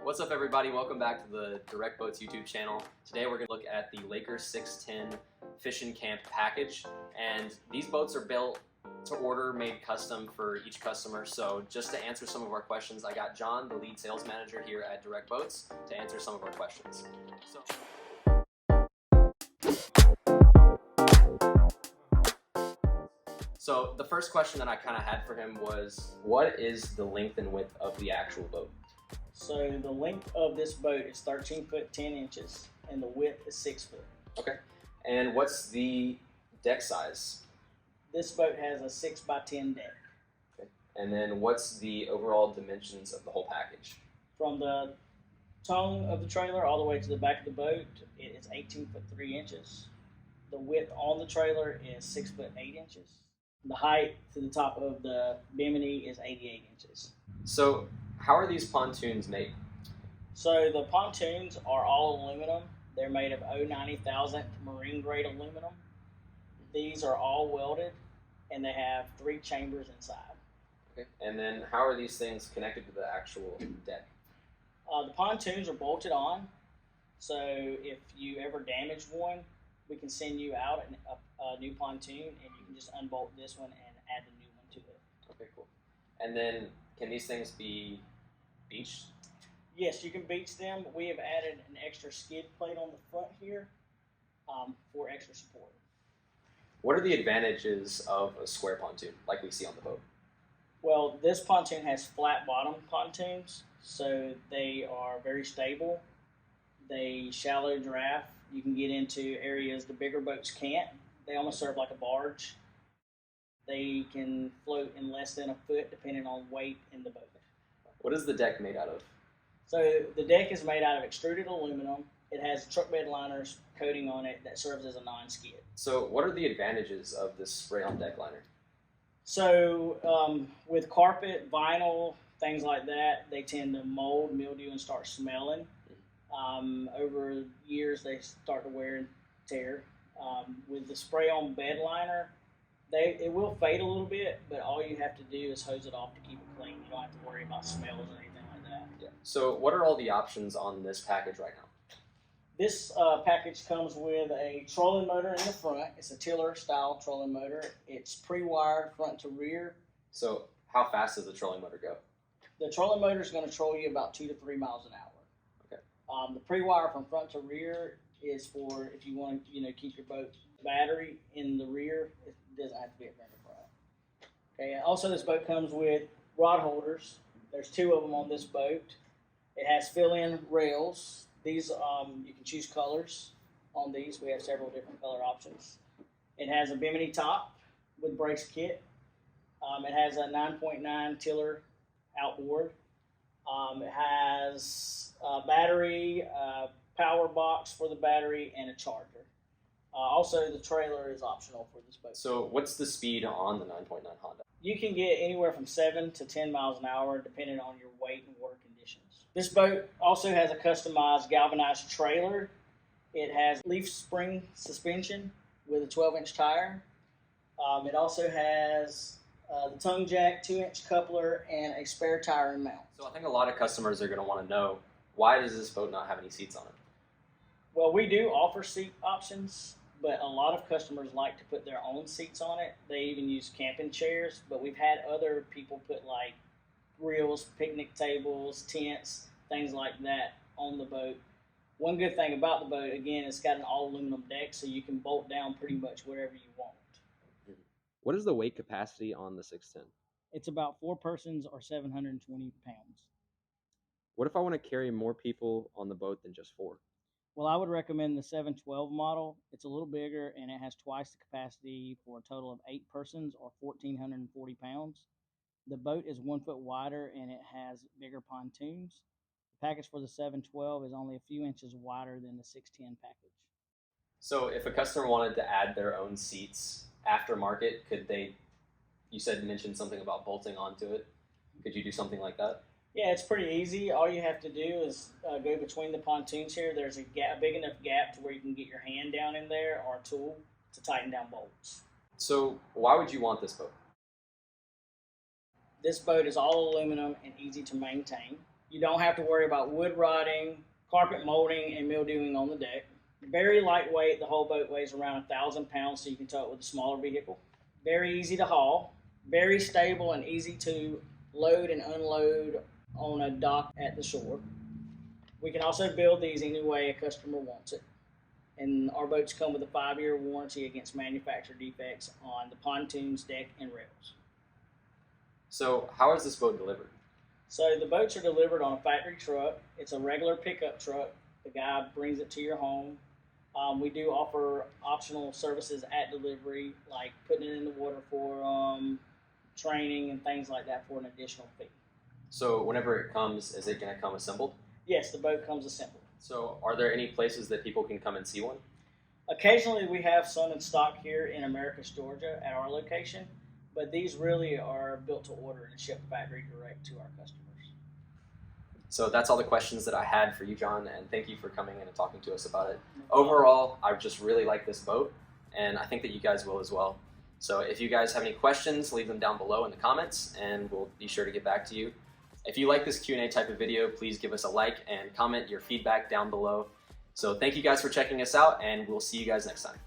What's up, everybody? Welcome back to the Direct Boats YouTube channel. Today we're going to look at the Lakers 610 Fishing Camp package, and these boats are built to order, made custom for each customer. So just to answer some of our questions, I got John, the lead sales manager here at Direct Boats, to answer some of our questions. So the first question that I kind of had for him was, what is the length and width of the actual boat? So the length of this boat is 13 foot 10 inches and the width is 6 foot. Okay. And what's the deck size? This boat has a 6 by 10 deck. Okay. And then what's the overall dimensions of the whole package? From the tongue of the trailer all the way to the back of the boat, it is 18 foot 3 inches. The width on the trailer is 6 foot 8 inches. The height to the top of the Bimini is 88 inches. So how are these pontoons made? So the pontoons are all aluminum. They're made of 0.90,000 marine grade aluminum. These are all welded and they have 3 chambers inside. Okay. And then how are these things connected to the actual deck? The pontoons are bolted on, so if you ever damage one, we can send you out a new pontoon and you can just unbolt this one and add the new one to it. Okay, cool. And then can these things be beached? Yes, you can beach them. We have added an extra skid plate on the front here for extra support. What are the advantages of a square pontoon like we see on the boat? Well, this pontoon has flat bottom pontoons, so they are very stable. They shallow draft. You can get into areas the bigger boats can't. They almost serve like a barge. They can float in less than a foot depending on weight in the boat. What is the deck made out of? So the deck is made out of extruded aluminum. It has truck bed liners coating on it that serves as a non-skid. So what are the advantages of this spray-on deck liner? So with carpet, vinyl, things like that, they tend to mold, mildew, and start smelling. Over years, they start to wear and tear. With the spray-on bed liner, it will fade a little bit, but all you have to do is hose it off to keep it clean. You don't have to worry about smells or anything like that. Yeah. So what are all the options on this package right now? This package comes with a trolling motor in the front. It's a tiller style trolling motor. It's pre-wired front to rear. So how fast does the trolling motor go? The trolling motor is going to troll you about 2 to 3 miles an hour. Okay. The pre-wire from front to rear is for if you want to keep your boat battery in the rear. It doesn't have to be up there in the front. Okay. Also, this boat comes with rod holders. There's 2 of them on this boat. It has fill-in rails. These you can choose colors on these. We have several different color options. It has a Bimini top with brace kit. It has a 9.9 tiller outboard. It has a battery, a power box for the battery, and a charger. Also, the trailer is optional for this boat. So what's the speed on the 9.9 Honda? You can get anywhere from 7 to 10 miles an hour depending on your weight and work conditions. This boat also has a customized galvanized trailer. It has leaf spring suspension with a 12-inch tire. It also has the tongue jack, 2-inch coupler, and a spare tire and mount. So I think a lot of customers are going to want to know, why does this boat not have any seats on it? Well, we do offer seat options, but a lot of customers like to put their own seats on it. They even use camping chairs, but we've had other people put like grills, picnic tables, tents, things like that on the boat. One good thing about the boat, again, it's got an all-aluminum deck, so you can bolt down pretty much whatever you want. What is the weight capacity on the 610? It's about 4 persons or 720 pounds. What if I want to carry more people on the boat than just 4? Well, I would recommend the 712 model. It's a little bigger and it has twice the capacity for a total of 8 persons or 1,440 pounds. The boat is 1 foot wider and it has bigger pontoons. The package for the 712 is only a few inches wider than the 610 package. So if a customer wanted to add their own seats aftermarket, could they, you mentioned something about bolting onto it. Could you do something like that? Yeah, it's pretty easy. All you have to do is go between the pontoons here. There's a big enough gap to where you can get your hand down in there or a tool to tighten down bolts. So why would you want this boat? This boat is all aluminum and easy to maintain. You don't have to worry about wood rotting, carpet molding, and mildewing on the deck. Very lightweight. The whole boat weighs around 1,000 pounds, so you can tow it with a smaller vehicle. Very easy to haul. Very stable and easy to load and unload on a dock at the shore. We can also build these any way a customer wants it. And our boats come with a 5-year warranty against manufacturer defects on the pontoons, deck, and rails. So how is this boat delivered? So the boats are delivered on a factory truck. It's a regular pickup truck. The guy brings it to your home. We do offer optional services at delivery, like putting it in the water for training and things like that for an additional fee. So whenever it comes, is it going to come assembled? Yes, the boat comes assembled. So are there any places that people can come and see one? Occasionally we have some in stock here in Americus, Georgia at our location, but these really are built to order and shipped factory direct to our customers. So that's all the questions that I had for you, John, and thank you for coming in and talking to us about it. Overall, I just really like this boat, and I think that you guys will as well. So if you guys have any questions, leave them down below in the comments, and we'll be sure to get back to you. If you like this Q&A type of video, please give us a like and comment your feedback down below. So thank you guys for checking us out, and we'll see you guys next time.